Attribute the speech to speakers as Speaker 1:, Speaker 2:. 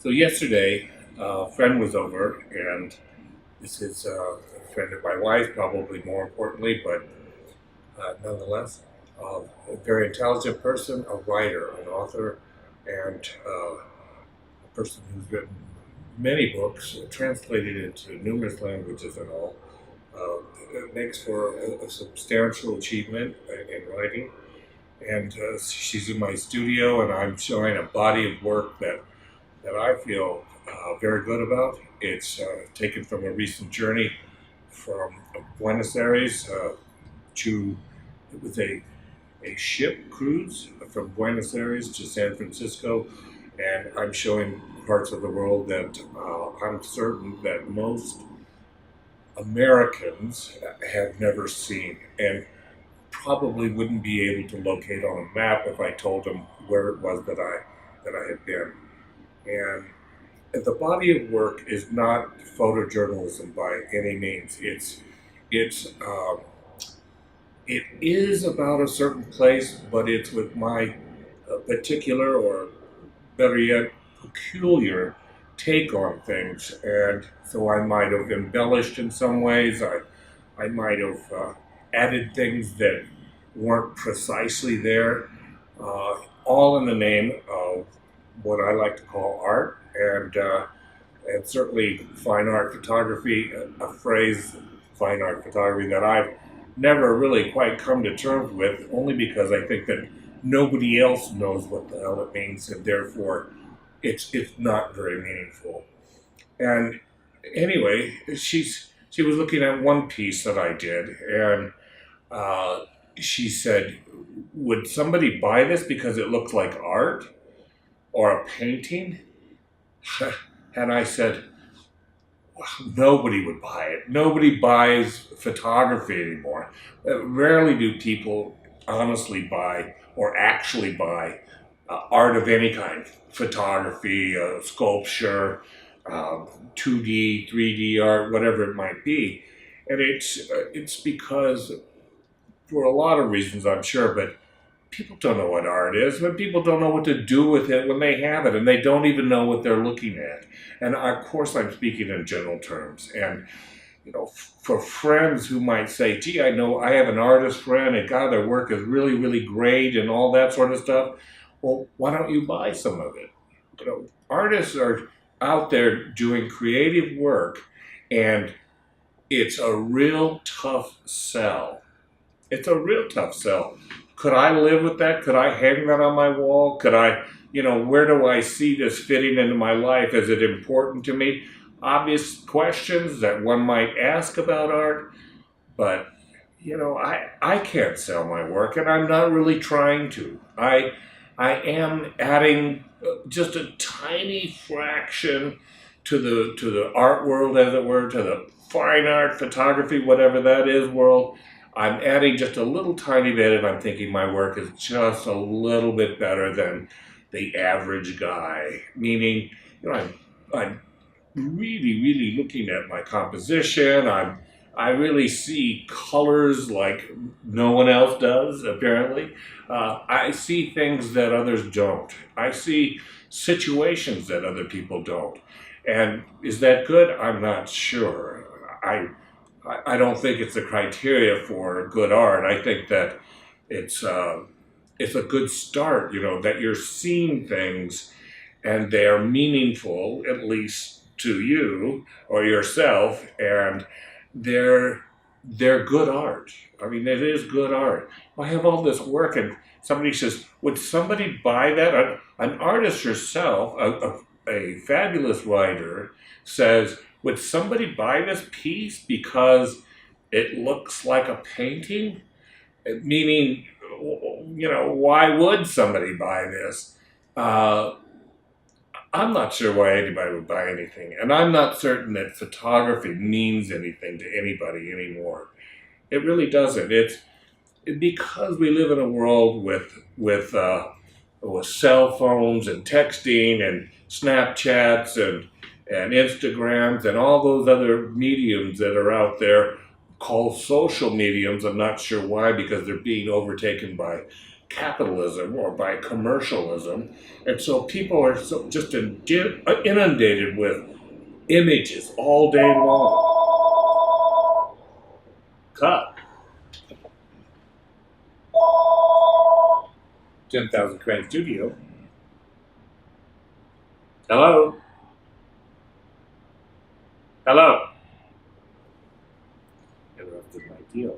Speaker 1: So yesterday, a friend was over, and this is a friend of my wife, probably more importantly, but nonetheless, a very intelligent person, a writer, an author, and a person who's written many books, translated into numerous languages and all. It makes for a substantial achievement in writing. And she's in my studio, and I'm showing a body of work that I feel very good about. It's taken from a recent journey from Buenos Aires to, it was a ship cruise from Buenos Aires to San Francisco, and I'm showing parts of the world that I'm certain that most Americans have never seen and probably wouldn't be able to locate on a map if I told them where it was that I had been. And the body of work is not photojournalism by any means. It's it is about a certain place, but it's with my particular, or better yet, peculiar take on things. And so I might have embellished in some ways. I might have added things that weren't precisely there, all in the name of what I like to call art, and certainly fine art photography, a phrase, fine art photography, that I've never really quite come to terms with, only because I think that nobody else knows what the hell it means, and therefore it's not very meaningful. And anyway, she was looking at one piece that I did, and she said, "Would somebody buy this because it looks like art or a painting?" And I said, nobody would buy it. Nobody buys photography anymore. Rarely do people honestly buy or actually buy art of any kind, photography, sculpture, 2D, 3D art, whatever it might be. And it's because, for a lot of reasons, I'm sure, but people don't know what art is, but people don't know what to do with it when they have it, and they don't even know what they're looking at. And of course, I'm speaking in general terms. And for friends who might say, "Gee, I know I have an artist friend, and God, their work is really, really great," and all that sort of stuff. Well, why don't you buy some of it? Artists are out there doing creative work, and it's a real tough sell. It's a real tough sell. Could I live with that? Could I hang that on my wall? Could I, where do I see this fitting into my life? Is it important to me? Obvious questions that one might ask about art, but, I can't sell my work, and I'm not really trying to. I am adding just a tiny fraction to the art world, as it were, to the fine art, photography, whatever that is, world. I'm adding just a little tiny bit, and I'm thinking my work is just a little bit better than the average guy. Meaning, I'm really, really looking at my composition. I really see colors like no one else does, apparently. I see things that others don't. I see situations that other people don't. And is that good? I'm not sure. I don't think it's a criteria for good art. I think that it's it's a good start. That you're seeing things and they are meaningful, at least to you or yourself, and they're good art. I mean, it is good art. I have all this work, and somebody says, "Would somebody buy that?" An artist herself, a fabulous writer, says, "Would somebody buy this piece because it looks like a painting?" Meaning, why would somebody buy this? Uh, I'm not sure why anybody would buy anything, and I'm not certain that photography means anything to anybody anymore. It really doesn't. It's because we live in a world with cell phones and texting and Snapchats and Instagrams and all those other mediums that are out there, called social mediums. I'm not sure why, because they're being overtaken by capitalism or by commercialism, and so people are just inundated with images all day long. Cut. 10,000 Crane Studio. Hello? Hello? Interrupted my deal.